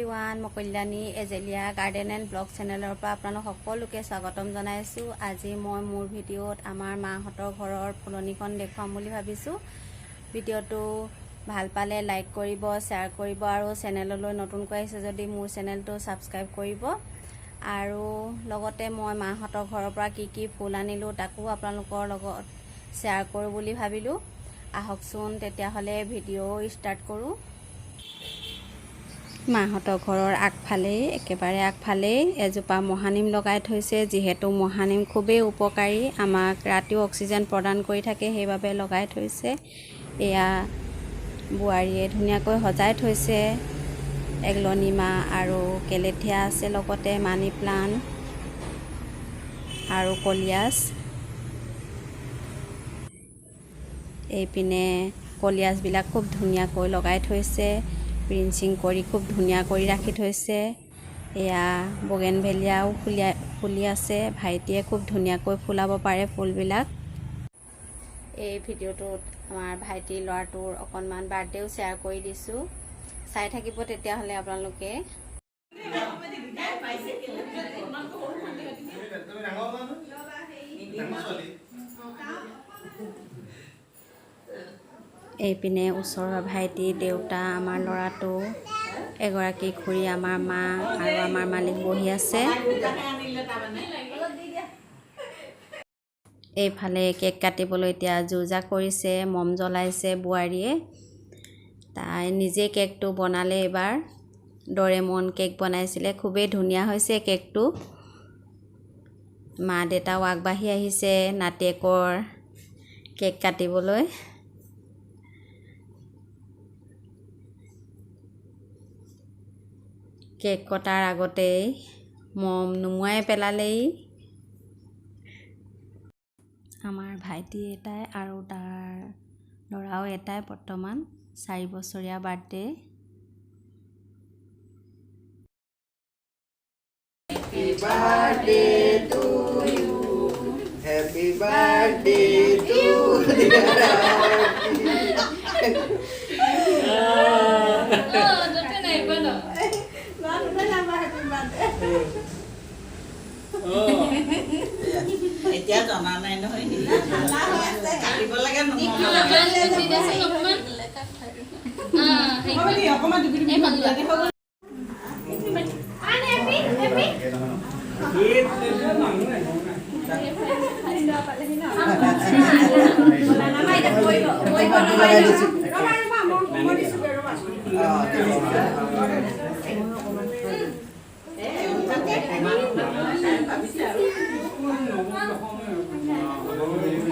Everyone, মই Kalyani এজেলিয়া garden and blog চেনেলৰ পৰা আপোনালোক সকলোকে স্বাগতম জনাইছোঁ। আজি মই মোৰ ভিডিঅ'ত আমাৰ মাহঁতৰ ঘৰৰ ফুলনিখন দেখুৱাম বুলি ভাবিছোঁ। ভিডিঅ'টো ভাল পালে লাইক কৰিব, শ্বেয়াৰ কৰিব আৰু চেনেললৈ নতুনকৈ আহিছে যদি মোৰ চেনেলটো ছাবস্ক্ৰাইব কৰিব। আৰু লগতে মই মাহঁতৰ ঘৰৰ পৰা কি ফুল আনিলোঁ তাকো আপোনালোকৰ লগত শ্বেয়াৰ কৰোঁ বুলি ভাবিলোঁ। আহকচোন তেতিয়াহ'লে ভিডিঅ' ষ্টাৰ্ট কৰোঁ। মাহঁতৰ ঘৰৰ একেবাৰে আগফালেই এজোপা মহানিম লগাই থৈছে। যিহেতু মহানিম খুবেই উপকাৰী, আমাক ৰাতিও অক্সিজেন প্ৰদান কৰি থাকে, সেইবাবে লগাই থৈছে। এয়া বোৱাৰীয়ে ধুনীয়াকৈ সজাই থৈছে। এগ্লনিমা আৰু কেলেথিয়া আছে, লগতে মানি প্লাণ্ট আৰু কলিয়াছ। এইপিনে কলিয়াছবিলাক খুব ধুনীয়াকৈ লগাই থৈছে, প্ৰিন্সিং কৰি খুব ধুনীয়া কৰি ৰাখি থৈছে। এয়া বগেনভেলিয়াও ফুলি আছে। ভাইটিয়ে খুব ধুনীয়াকৈ ফুলাব পাৰে ফুলবিলাক। এই ভিডিঅ'টোত আমাৰ ভাইটিৰ ল'ৰাটোৰ অকণমান বাৰ্থডেও শ্বেয়াৰ কৰি দিছোঁ, চাই থাকিব তেতিয়াহ'লে আপোনালোকে। এইপিনে ওচৰৰ ভাইটি, দেউতা, আমাৰ ল'ৰাটো, এগৰাকী খুৰী, আমাৰ মা আৰু আমাৰ মালিক বহি আছে। এইফালে কেক কাটিবলৈ এতিয়া যো-জা কৰিছে, মম জ্বলাইছে বোৱাৰীয়ে। তাই নিজে কেকটো বনালে এইবাৰ। ডৰেমন কেক বনাইছিলে, খুবেই ধুনীয়া হৈছে কেকটো। মা দেউতাও আগবাঢ়ি আহিছে নাতিয়েকৰ কেক কাটিবলৈ। কেক কটাৰ আগতেই মম নুমুৱাই পেলালেই। আমাৰ ভাইটি এটাই আৰু তাৰ ল'ৰাও এটাই, বৰ্তমান 4 বছৰীয়া birthday. Happy birthday to you. Happy birthday to you. এতিয়া জনা নাই নহয়, কাটিব লাগে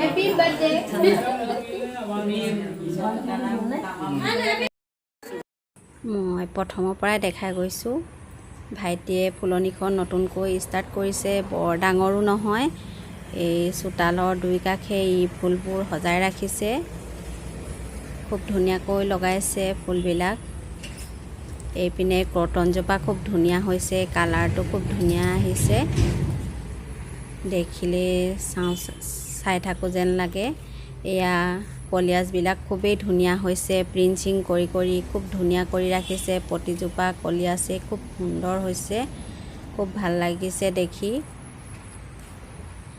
Happy birthday. মই প্ৰথমৰ পৰাই দেখাই গৈছোঁ। ভাইটিয়ে ফুলনিখন নতুনকৈ ষ্টাৰ্ট কৰিছে, বৰ ডাঙৰো নহয়। এই চোতালৰ দুই কাষে ফুলবোৰ সজাই ৰাখিছে, খুব ধুনীয়াকৈ লগাইছে ফুলবিলাক। এইপিনে ক্ৰটনজোপা খুব ধুনীয়া হৈছে, কালাৰটো খুব ধুনীয়া আহিছে, দেখিলে চাই থাকোঁ যেন লাগে। এয়া কলিয়াছবিলাক খুবেই ধুনীয়া হৈছে, প্ৰিন্সিং কৰি খুব ধুনীয়া কৰি ৰাখিছে। প্ৰতিজোপা কলিয়াছে খুব সুন্দৰ হৈছে, খুব ভাল লাগিছে দেখি।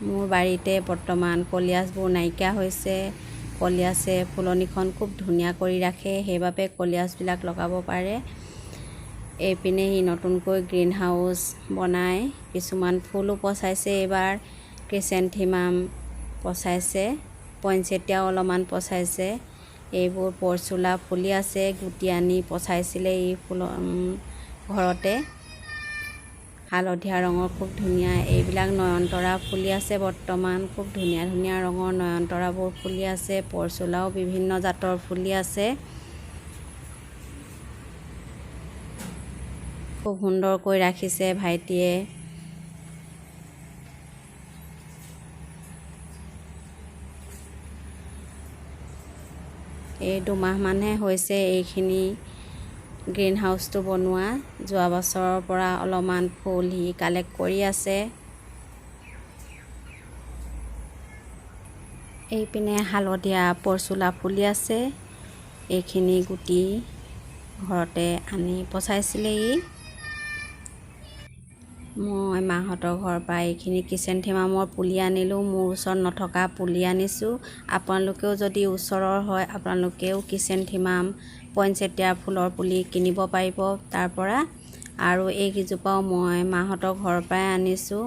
মোৰ বাৰীতে বৰ্তমান কলিয়াছবোৰ নাইকিয়া হৈছে। কলিয়াছে ফুলনিখন খুব ধুনীয়া কৰি ৰাখে, সেইবাবে কলিয়াছবিলাক লগাব পাৰে। এইপিনে নতুনকৈ গ্ৰীণ হাউচ বনাই কিছুমান ফুলো পচাইছে। এইবাৰ ক্ৰিচেণ্থেমাম পচাইছে, পইনচেটিয়াও অলপমান পচাইছে। এইবোৰ পৰচুলা ফুলি আছে, গুটি আনি পচাইছিলে এই ফুল ঘৰতে। হালধীয়া ৰঙৰ খুব ধুনীয়া। এইবিলাক নয়নতৰা ফুলি আছে বৰ্তমান, খুব ধুনীয়া ধুনীয়া ৰঙৰ নয়নতৰাবোৰ ফুলি আছে। পৰচুলাও বিভিন্ন জাতৰ ফুলি আছে, খুব সুন্দৰকৈ ৰাখিছে ভাইটিয়ে। এই 2 মাহমানহে হৈছে এইখিনি গ্ৰীণ হাউচটো বনোৱা। যোৱা বছৰৰ পৰা অলপমান ফুল কালেক্ট কৰি আছে। এইপিনে হালধীয়া পৰচুলা ফুলি আছে। এইখিনি গুটি ঘৰতে আনি পচাইছিলে ই। মই মাহঁতৰ ঘৰৰ পৰা এইখিনি কিচেনথেমামৰ পুলি আনিলোঁ। মোৰ ওচৰত নথকা পুলি আনিছোঁ। আপোনালোকেও যদি ওচৰৰ হয় আপোনালোকেও কিচেনথেমাম পইনচেতিয়া ফুলৰ পুলি কিনিব পাৰিব তাৰ পৰা। আৰু এইকেইজোপাও মই মাহঁতৰ ঘৰৰ পৰাই আনিছোঁ।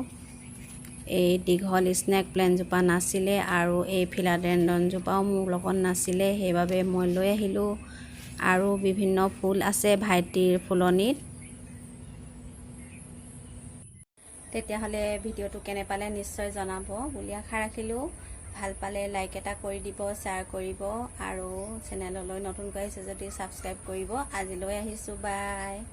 এই দীঘল স্নেক প্লেনজোপা নাছিলে আৰু এই ফিলাডেণ্ডনজোপাও মোৰ লগত নাছিলে, সেইবাবে মই লৈ আহিলোঁ। আৰু বিভিন্ন ফুল আছে ভাইটিৰ ফুলনিত। তেতিয়াহ'লে ভিডিঅ'টো কেনে পালে নিশ্চয় জনাব বুলি আশা ৰাখিলোঁ। ভাল পালে লাইক এটা কৰি দিব, শ্বেয়াৰ কৰিব আৰু চেনেললৈ নতুনকৈ আহিছে যদি ছাবস্ক্ৰাইব কৰিব। আজিলৈ আহিছোঁ, বাই।